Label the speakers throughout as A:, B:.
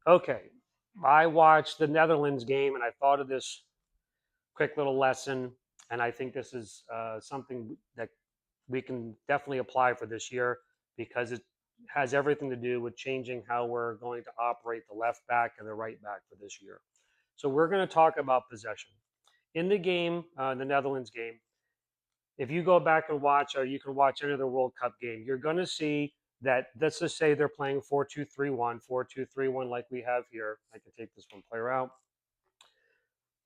A: Okay, I watched the Netherlands game and I thought of this quick little lesson, and I think this is something that we can definitely apply for this year because it has everything to do with changing how we're going to operate the left back and the right back for this year. So we're going to talk about possession in the game, the Netherlands game. If you go back and watch, or you can watch any of the World Cup game, you're going to see that. Let's just say they're playing 4-2-3-1, 4-2-3-1, like we have here. I can take this one player out.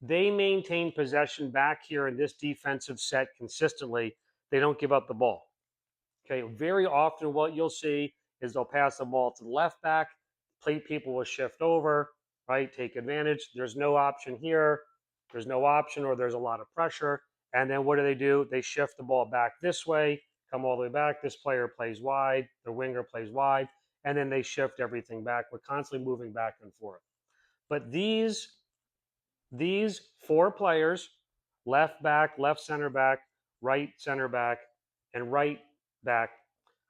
A: They maintain possession back here in this defensive set consistently. They don't give up the ball. Okay, very often what you'll see is they'll pass the ball to the left back, play people will shift over, right? Take advantage. There's no option here. There's no option, or there's a lot of pressure. And then what do? They shift the ball back this way, come all the way back. This player plays wide, the winger plays wide, and then they shift everything back. We're constantly moving back and forth. But these four players, left back, left center back, and right back,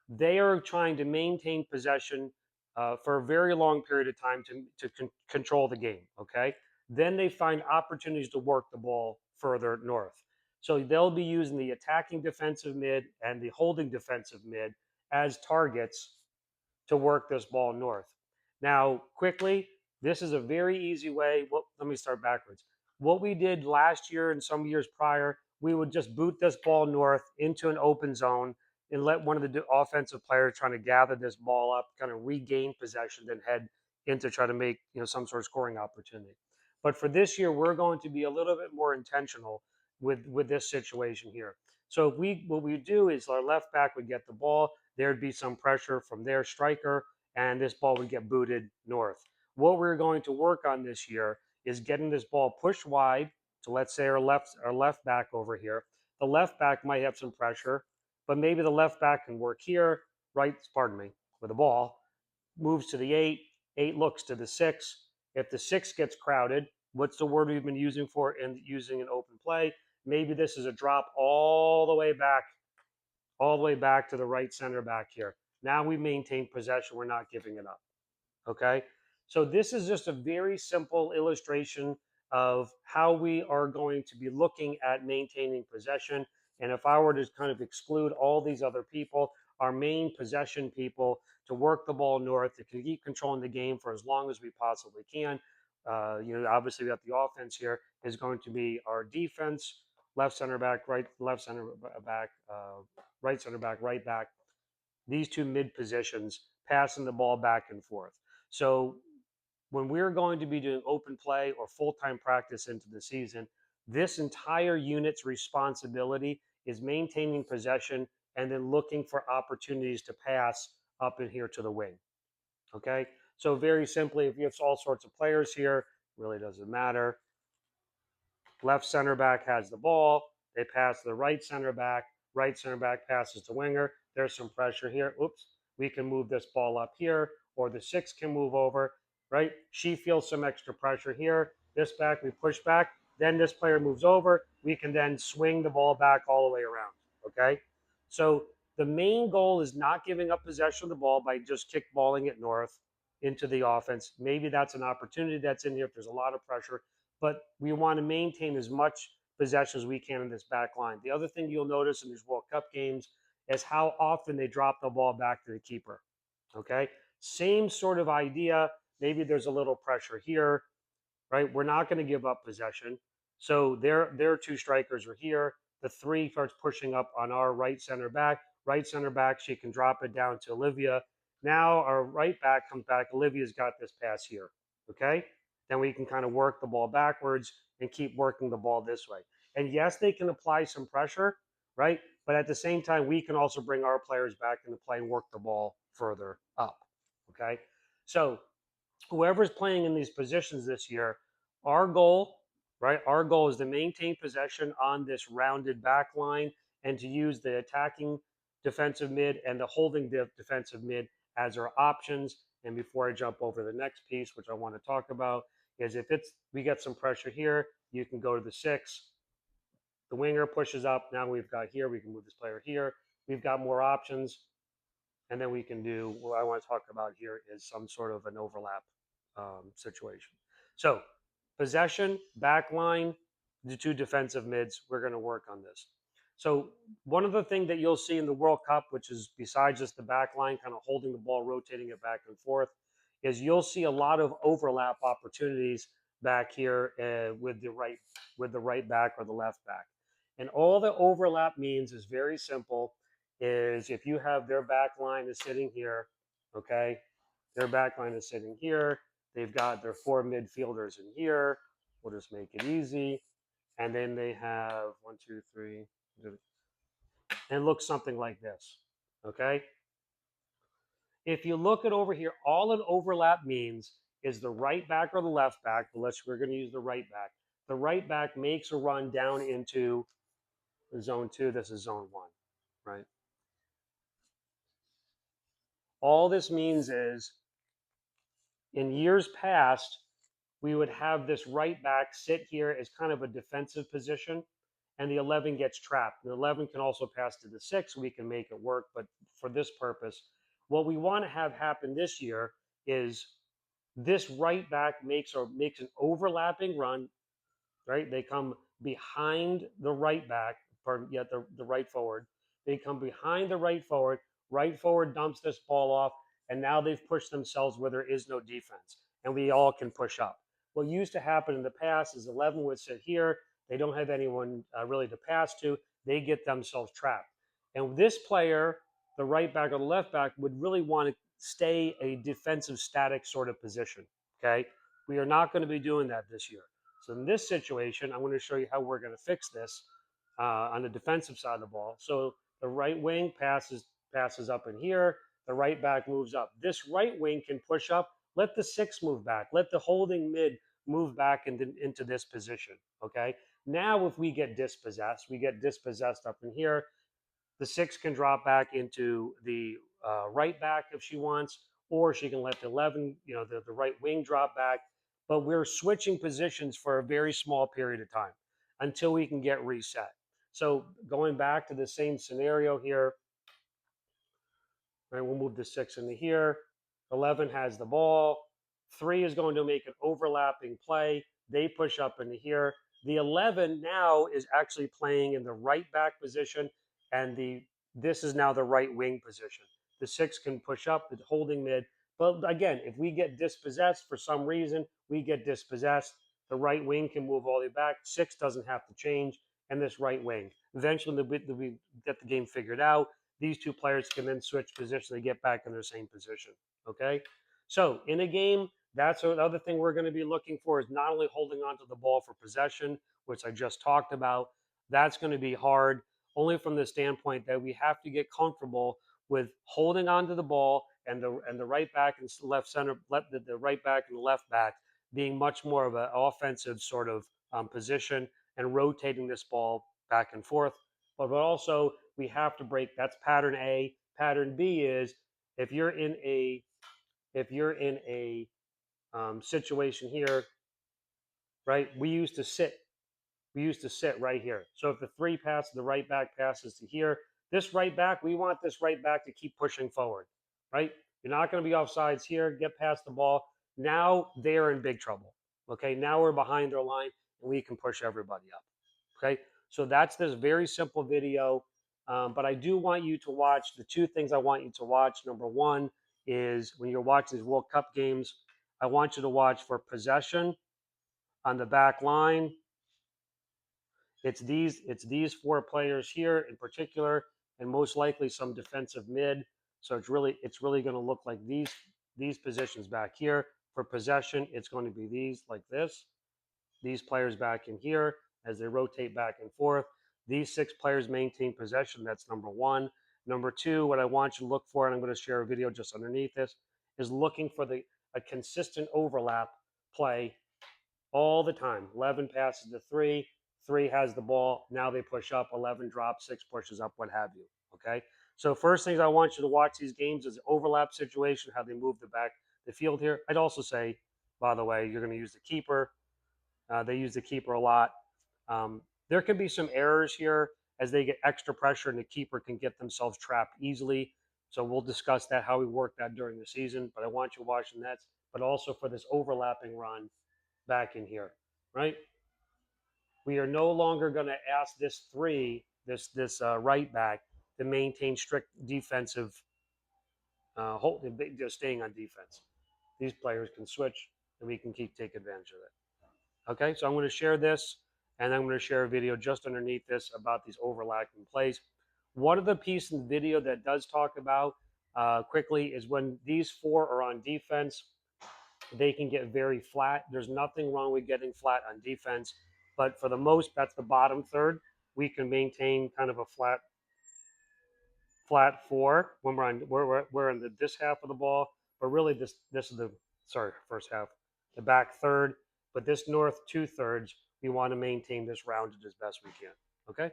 A: they are trying to maintain possession for a very long period of time to control the game. Okay. Then they find opportunities to work the ball further north. So they'll be using the attacking defensive mid and the holding defensive mid as targets to work this ball north. Now, quickly, this is a very easy way. Well, let me start backwards. What we did last year and some years prior, we would just boot this ball north into an open zone and let one of the offensive players trying to gather this ball up, kind of regain possession, then head in to try to make some sort of scoring opportunity. But for this year, we're going to be a little bit more intentional with this situation here. So if we what we do is our left back would get the ball, there'd be some pressure from their striker, and this ball would get booted north. What we're going to work on this year is getting this ball pushed wide to, let's say, our left back over here. The left back might have some pressure, but maybe the left back can work here, right? Pardon me, with the ball moves to the eight. Eight looks to the six. If the six gets crowded, what's the word we've been using for in using an open play? Maybe this is a drop all the way back to the right center back here. Now we maintain possession. We're not giving it up. Okay. So this is just a very simple illustration of how we are going to be looking at maintaining possession. And if I were to kind of exclude all these other people, our main possession people to work the ball north, to keep controlling the game for as long as we possibly can. Obviously we got the offense here is going to be our defense, left center back, left center back, right center back, right back, these two mid positions, passing the ball back and forth. So when we're going to be doing open play or full time practice into the season, this entire unit's responsibility is maintaining possession and then looking for opportunities to pass up in here to the wing. Okay. So very simply, if you have all sorts of players here, really doesn't matter. Left center back has the ball. They pass to the right center back. Right center back passes to winger. There's some pressure here. Oops. We can move this ball up here, or the six can move over, right? She feels some extra pressure here. This back, we push back. Then this player moves over. We can then swing the ball back all the way around. Okay. So the main goal is not giving up possession of the ball by just kickballing it north into the offense. Maybe that's an opportunity that's in here if there's a lot of pressure, but we want to maintain as much possession as we can in this back line. The other thing you'll notice in these World Cup games is how often they drop the ball back to the keeper. Okay. Same sort of idea. Maybe there's a little pressure here, right? We're not going to give up possession. So their two strikers are here. The three starts pushing up on our right center back. Right center back, she can drop it down to Olivia. Now our right back comes back. Olivia's got this pass here. Okay. Then we can kind of work the ball backwards and keep working the ball this way. And yes, they can apply some pressure, right? But at the same time, we can also bring our players back into play and work the ball further up. Okay. So whoever's playing in these positions this year, our goal, right? Our goal is to maintain possession on this rounded back line and to use the attacking defensive mid and the holding defensive mid as our options. And before I jump over the next piece, which I want to talk about, is if it's we get some pressure here, you can go to the six. The winger pushes up. Now we've got here, we can move this player here. We've got more options. And then we can do what I want to talk about here is some sort of an overlap situation. So possession, back line, the two defensive mids, we're going to work on this. So one of the things that you'll see in the World Cup, which is besides just the back line, kind of holding the ball, rotating it back and forth, is you'll see a lot of overlap opportunities back here with the right back or the left back. And all the overlap means is very simple. Is if you have their back line is sitting here, okay, their back line is sitting here. They've got their four midfielders in here. We'll just make it easy. And then they have one, two, three, and it looks something like this. Okay. If you look at over here, all an overlap means is the right back or the left back, but we're going to use the right back. The right back makes a run down into zone 2. This is zone 1, right? All this means is in years past, we would have this right back sit here as kind of a defensive position, and the 11 gets trapped. The 11 can also pass to the 6. We can make it work, but for this purpose, what we want to have happen this year is this right back makes an overlapping run, right? They come behind the right back, pardon, yeah, the right forward. They come behind the right forward. Right forward dumps this ball off, and now they've pushed themselves where there is no defense, and we all can push up. What used to happen in the past is 11 would sit here. They don't have anyone really to pass to. They get themselves trapped. And this player, the right back or the left back, would really want to stay a defensive static sort of position. Okay. We are not going to be doing that this year. So in this situation, I'm going to show you how we're going to fix this on the defensive side of the ball. So the right wing passes up in here. The right back moves up. This right wing can push up. Let the 6 move back. Let the holding mid move back into this position. Okay. Now, if we get dispossessed up in here. The 6 can drop back into the right back if she wants, or she can let the 11, the right wing drop back. But we're switching positions for a very small period of time until we can get reset. So going back to the same scenario here, right, we'll move the 6 into here. 11 has the ball. 3 is going to make an overlapping play. They push up into here. The 11 now is actually playing in the right back position, and this is now the right wing position. The 6 can push up, the holding mid. But again, if we get dispossessed for some reason, we get dispossessed. The right wing can move all the way back. 6 doesn't have to change, and this right wing. Eventually, we get the game figured out. These two players can then switch positions. They get back in their same position. Okay. So in a game, that's another thing we're going to be looking for is not only holding onto the ball for possession, which I just talked about. That's going to be hard only from the standpoint that we have to get comfortable with holding onto the ball and the right back and left center, the right back and the left back being much more of an offensive sort of position and rotating this ball back and forth. But also we have to break. That's pattern A. Pattern B is if you're in a situation here, right? We used to sit right here. So if the 3 passes, the right back passes to here. This right back, we want this right back to keep pushing forward, right? You're not going to be offsides here. Get past the ball. Now they're in big trouble. Okay, now we're behind their line and we can push everybody up. Okay, so that's this very simple video. But I do want you to watch the 2 things I want you to watch. Number 1 is when you're watching these World Cup games, I want you to watch for possession on the back line. It's these 4 players here in particular, and most likely some defensive mid. So it's really going to look like these positions back here. For possession, it's going to be these like this. These players back in here as they rotate back and forth. These 6 players maintain possession. That's number 1. Number 2, what I want you to look for, and I'm going to share a video just underneath this, is looking for a consistent overlap play all the time. 11 passes to 3. 3 has the ball. Now they push up. 11 drops. 6 pushes up, what have you. Okay. So first things I want you to watch these games is the overlap situation, how they move the field here. I'd also say, by the way, you're going to use the keeper. They use the keeper a lot. There can be some errors here as they get extra pressure, and the keeper can get themselves trapped easily. So we'll discuss that, how we work that during the season. But I want you watching that. but also for this overlapping run back in here, right? We are no longer going to ask this three, this right back, to maintain strict defensive hold, just staying on defense. These players can switch, and we can take advantage of it. Okay, so I'm going to share this, and I'm going to share a video just underneath this about these overlapping plays. One of the pieces in the video that does talk about quickly is when these four are on defense, they can get very flat. There's nothing wrong with getting flat on defense, but for the most, that's the bottom third. We can maintain kind of a flat four when we're in this half of the ball, but really this is the first half, the back third, but this north two thirds we want to maintain this rounded as best we can. Okay.